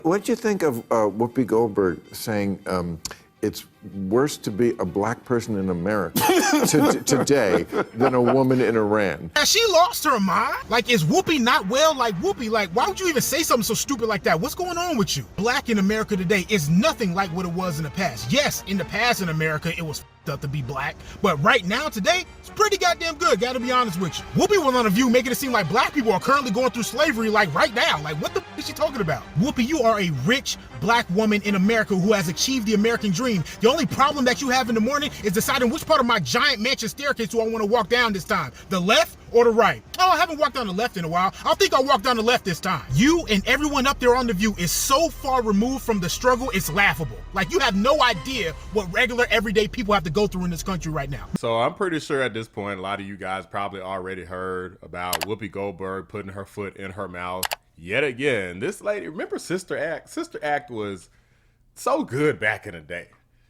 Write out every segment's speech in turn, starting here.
What'd you think of Whoopi Goldberg saying it's worse to be a black person in America today than a woman in Iran? Has she lost her mind? Like, is Whoopi not well? Like, Whoopi, like, why would you even say something so stupid like that? What's going on with you? Black in America today is nothing like what it was in the past. Yes, in the past in America, it was up to be black, but right now, today, it's pretty goddamn good, gotta be honest with you. Whoopi was on a View making it seem like black people are currently going through slavery, like, right now. Like, what the is she talking about? Whoopi, you are a rich black woman in America who has achieved the American dream. The only problem that you have in the morning is deciding which part of my giant mansion staircase do I want to walk down this time, the left or the right. Oh, I haven't walked down the left in a while. I think I'll walk down the left this time. You and everyone up there on the View is so far removed from the struggle, it's laughable. Like, you have no idea what regular everyday people have to go through in this country right now. So I'm pretty sure at this point, a lot of you guys probably already heard about Whoopi Goldberg putting her foot in her mouth yet again. This lady, remember Sister Act? Sister Act was so good back in the day.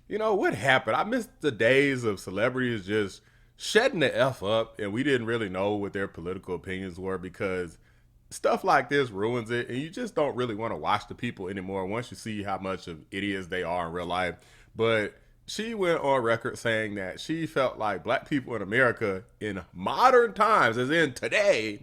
You know, what happened? I missed the days of celebrities just shutting the F up and we didn't really know what their political opinions were, because stuff like this ruins it and you just don't really want to watch the people anymore once you see how much of idiots they are in real life. But she went on record saying that she felt like black people in America in modern times, as in today,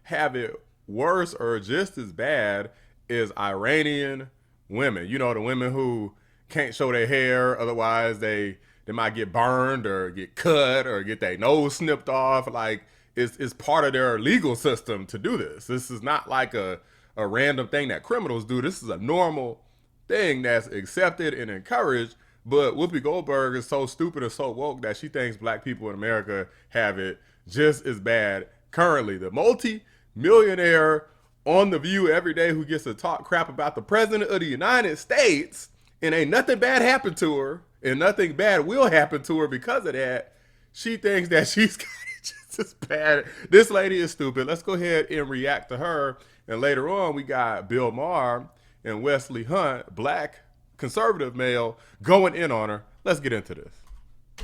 have it worse or just as bad as Iranian women. You know, the women who can't show their hair, otherwise they might get burned or get cut or get their nose snipped off. Like, it's part of their legal system to do this. This is not like a random thing that criminals do. This is a normal thing that's accepted and encouraged. But Whoopi Goldberg is so stupid and so woke that she thinks black people in America have it just as bad currently. The multi-millionaire on The View every day who gets to talk crap about the president of the United States, and ain't nothing bad happened to her, and nothing bad will happen to her because of that. She thinks that she's got it just as bad. This lady is stupid. Let's go ahead and react to her. And later on, we got Bill Maher and Wesley Hunt, black conservative male, going in on her. Let's get into this.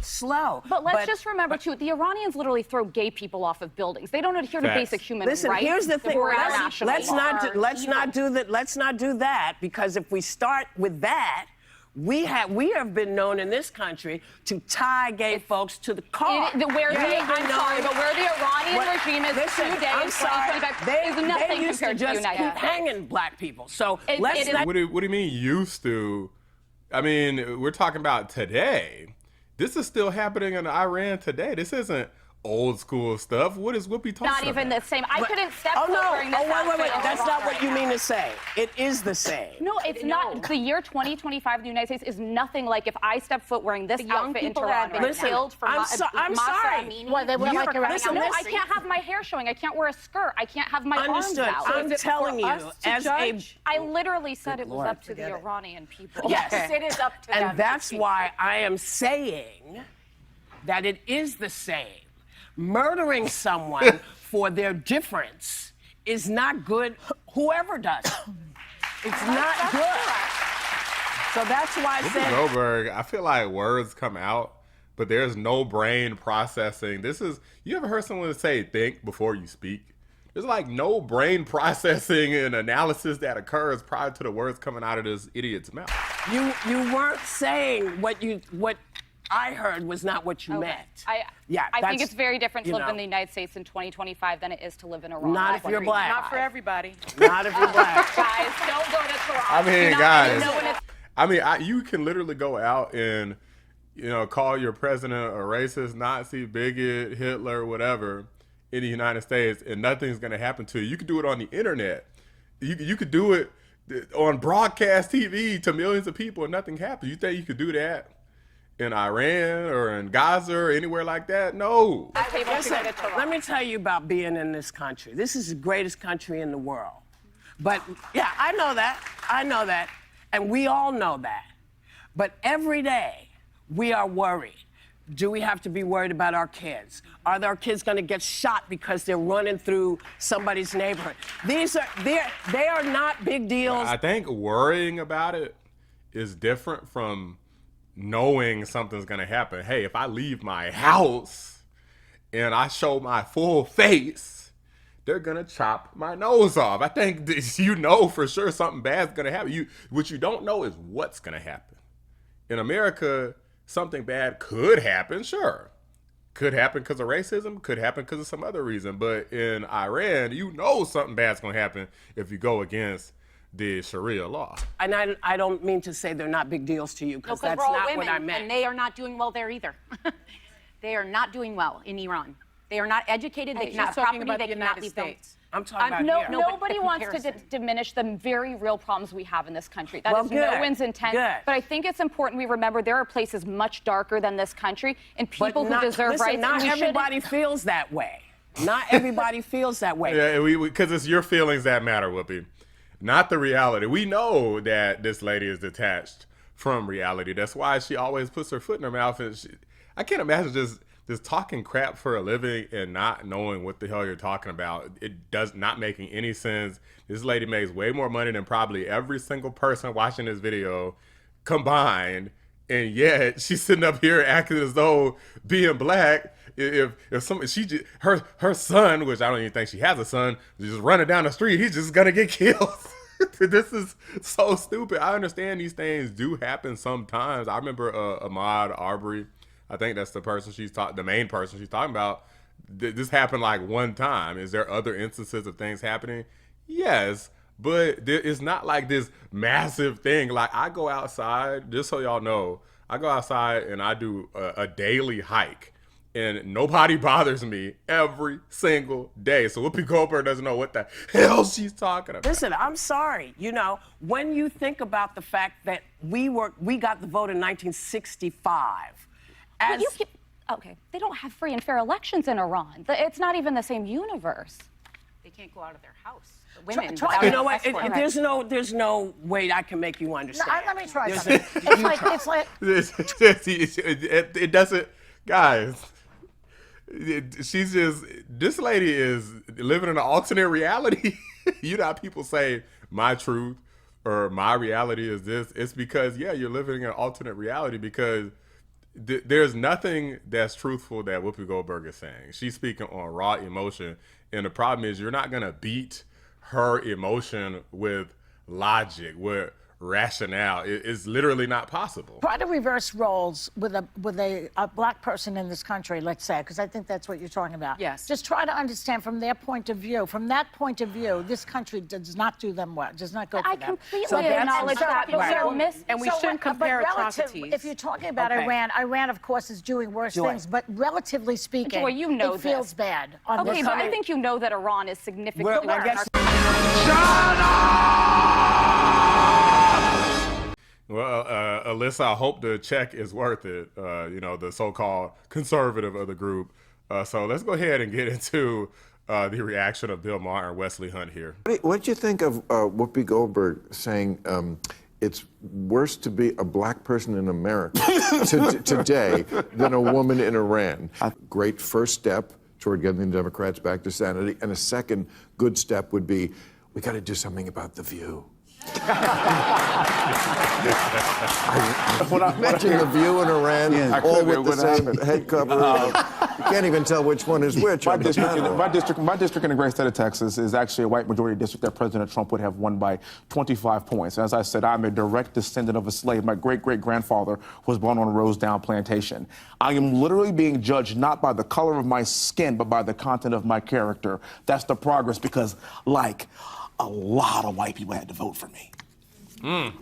Slow. But let's just remember, too, the Iranians literally throw gay people off of buildings. They don't adhere to basic human rights. Listen, here's the thing. Let's not do that, because if we start with that, we have been known in this country to tie gay folks to the car. I'm sorry, but where the Iranian regime is today in 2025 is nothing compared to the United States. Keep hanging black people. So What do you mean used to? I mean, we're talking about today. This is still happening in Iran today. This isn't old school stuff. What is Whoopi talking about? Not even the same. I couldn't step foot wearing this outfit. Wait. That's not what you mean to say. It is the same. No, it's not. The year 2025 in the United States is nothing like if I step foot wearing this outfit in Toronto. Listen, I'm sorry. Well, they wear like listen, I can't have my hair showing. I can't wear a skirt. I can't have my arms out. I'm telling you, as I literally said it was up to the Iranian people. Yes, it is up to them. And that's why I am saying that it is the same. Murdering someone for their difference is not good, whoever does it. It's not good. So that's why I said... Goldberg, I feel like words come out, but there's no brain processing. You ever heard someone say think before you speak? There's like no brain processing and analysis that occurs prior to the words coming out of this idiot's mouth. You weren't saying what I heard was not what you meant. I think it's very different to live in the United States in 2025 than it is to live in Iran. Not if you're black. Not for everybody. Not if you're black. Guys, don't go to Toronto. I mean, guys. You can literally go out and, call your president a racist, Nazi, bigot, Hitler, whatever, in the United States, and nothing's going to happen to you. You could do it on the internet. You could do it on broadcast TV to millions of people, and nothing happens. You think you could do that in Iran or in Gaza or anywhere like that? No. Let me tell you about being in this country. This is the greatest country in the world. But yeah, I know that. And we all know that. But every day we are worried. Do we have to be worried about our kids? Are our kids going to get shot because they're running through somebody's neighborhood? They are not big deals. I think worrying about it is different from knowing something's gonna happen. Hey, if I leave my house and I show my full face, they're gonna chop my nose off. I think you know for sure something bad's gonna happen. What you don't know is what's gonna happen. In America, something bad could happen, sure. Could happen because of racism, could happen because of some other reason. But in Iran, you know something bad's gonna happen if you go against the Sharia law. And I don't mean to say they're not big deals to you, because that's we're all not women, what I meant. and they are not doing well there either. They are not doing well in Iran. They are not educated. They cannot have property. They cannot leave them. I'm talking about here. Nobody wants to diminish the very real problems we have in this country. That is no one's intent. But I think it's important we remember there are places much darker than this country and people who deserve rights. Not everybody feels that way. Not everybody feels that way. Yeah, because it's your feelings that matter, Whoopi, not the reality. We know that this lady is detached from reality. That's why she always puts her foot in her mouth. And I can't imagine just talking crap for a living and not knowing what the hell you're talking about. It does not making any sense. This lady makes way more money than probably every single person watching this video combined, and yet she's sitting up here acting as though being black, if her son, which I don't even think she has a son, just running down the street, he's just gonna get killed. This is so stupid. I understand these things do happen sometimes. I remember Ahmaud Arbery. I think that's the main person she's talking about. This happened like one time. Is there other instances of things happening? Yes, but it's not like this massive thing. Like, I go outside, just so y'all know, I go outside and I do a daily hike, and nobody bothers me every single day. So Whoopi Goldberg doesn't know what the hell she's talking about. Listen, I'm sorry. You know, when you think about the fact that we got the vote in 1965. Okay, they don't have free and fair elections in Iran. It's not even the same universe. They can't go out of their house. The women. You know what? There's no way I can make you understand. Let me try something. It's like it doesn't, guys. This lady is living in an alternate reality. You know how people say my truth or my reality is this? It's because, yeah, you're living in an alternate reality, because there's nothing that's truthful that Whoopi Goldberg is saying. She's speaking on raw emotion, and the problem is you're not gonna beat her emotion with logic, with rationale. It's literally not possible. try to reverse roles with a black person in this country, let's say, because I think that's what you're talking about. Yes. Just try to understand from their point of view. From that point of view, this country does not do them well. Does not go for I them. completely acknowledge that, but And we shouldn't compare atrocities. If you're talking about Iran, of course, is doing worse things. But relatively speaking, Joy, you know it feels bad. Okay, but I think you know that Iran is significantly worse. Well, Alyssa, I hope the check is worth it. The so-called conservative of the group. So let's go ahead and get into the reaction of Bill Maher and Wesley Hunt here. What did you think of Whoopi Goldberg saying it's worse to be a black person in America today than a woman in Iran? Great first step toward getting the Democrats back to sanity. And a second good step would be, we got to do something about The View. Imagine The View in Iran, all with the same head cover. You can't even tell which one is which. My district in the great state of Texas is actually a white majority district that President Trump would have won by 25 points. As I said, I'm a direct descendant of a slave. My great-great-grandfather was born on a Rosedale plantation. I am literally being judged not by the color of my skin, but by the content of my character. That's the progress, because, like, a lot of white people had to vote for me.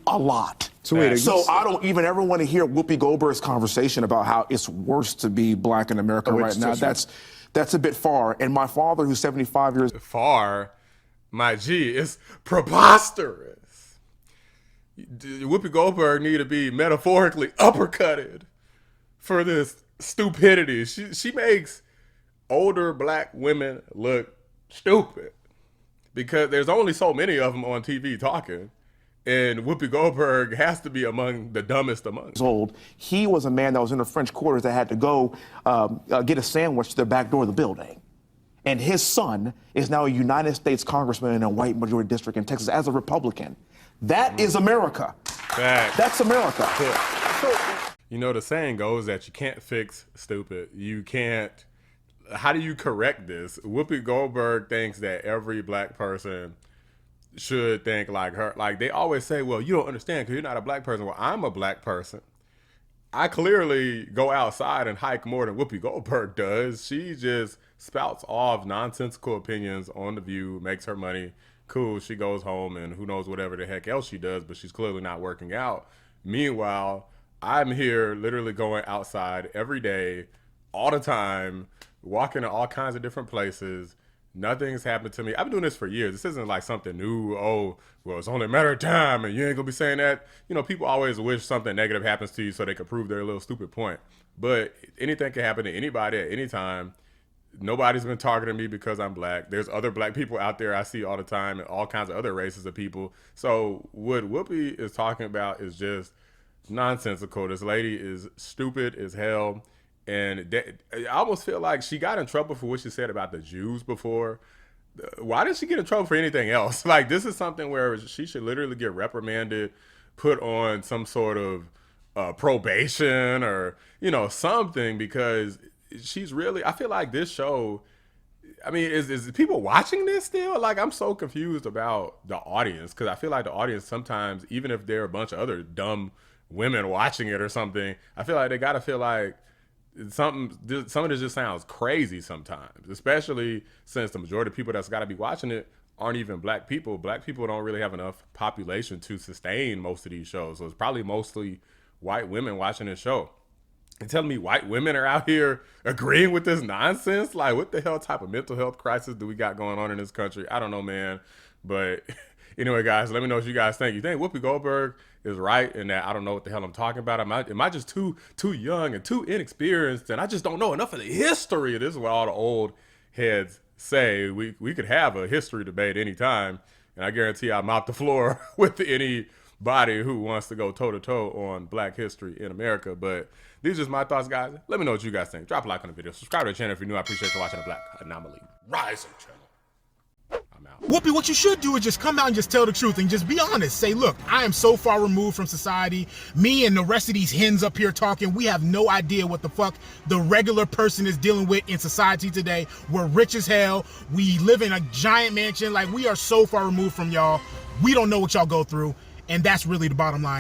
A lot. So I don't even ever want to hear Whoopi Goldberg's conversation about how it's worse to be black in America right now. That's a bit far. And my father, who's 75 years far, my G, it's preposterous. Whoopi Goldberg need to be metaphorically uppercutted for this stupidity. She makes older black women look stupid, because there's only so many of them on TV talking, and Whoopi Goldberg has to be among the dumbest among them. Old. He was a man that was in the French quarters that had to go get a sandwich to the back door of the building. And his son is now a United States Congressman in a white majority district in Texas as a Republican. That is America. That's America. You know, the saying goes that you can't fix stupid. You can't how do you correct this? Whoopi Goldberg thinks that every black person should think like her. Like they always say, well, you don't understand because you're not a black person. Well, I'm a black person. I clearly go outside and hike more than Whoopi Goldberg does. She just spouts off nonsensical opinions on The View, makes her money. Cool, she goes home and who knows whatever the heck else she does, but she's clearly not working out. Meanwhile, I'm here literally going outside every day, all the time, walking to all kinds of different places. Nothing's happened to me. I've been doing this for years. This isn't like something new. Oh, well, it's only a matter of time and you ain't gonna be saying that. You know, people always wish something negative happens to you so they can prove their little stupid point. But anything can happen to anybody at any time. Nobody's been targeting me because I'm black. There's other black people out there I see all the time and all kinds of other races of people. So what Whoopi is talking about is just nonsensical. This lady is stupid as hell. And I almost feel like she got in trouble for what she said about the Jews before. Why did she get in trouble for anything else? Like, this is something where she should literally get reprimanded, put on some sort of probation or, you know, something, because she's really, I feel like this show, I mean, is people watching this still? Like, I'm so confused about the audience, because I feel like the audience sometimes, even if there are a bunch of other dumb women watching it or something, I feel like they got to feel like, some of this just sounds crazy sometimes, especially since the majority of people that's got to be watching it aren't even black people. Black people don't really have enough population to sustain most of these shows. So it's probably mostly white women watching this show. And telling me white women are out here agreeing with this nonsense? Like, what the hell type of mental health crisis do we got going on in this country? I don't know, man. But anyway, guys, let me know what you guys think. You think Whoopi Goldberg is right in that I don't know what the hell I'm talking about? Am I just too young and too inexperienced, and I just don't know enough of the history? This is what all the old heads say. We could have a history debate anytime, and I guarantee I'll mop the floor with anybody who wants to go toe-to-toe on black history in America. But these are just my thoughts, guys. Let me know what you guys think. Drop a like on the video. Subscribe to the channel if you're new. I appreciate you watching the Black Anomaly Rising channel. I'm out. Whoopi, what you should do is just come out and just tell the truth and just be honest. Say, look, I am so far removed from society. Me and the rest of these hens up here talking, we have no idea what the fuck the regular person is dealing with in society today. We're rich as hell. We live in a giant mansion. Like, we are so far removed from y'all. We don't know what y'all go through. And that's really the bottom line.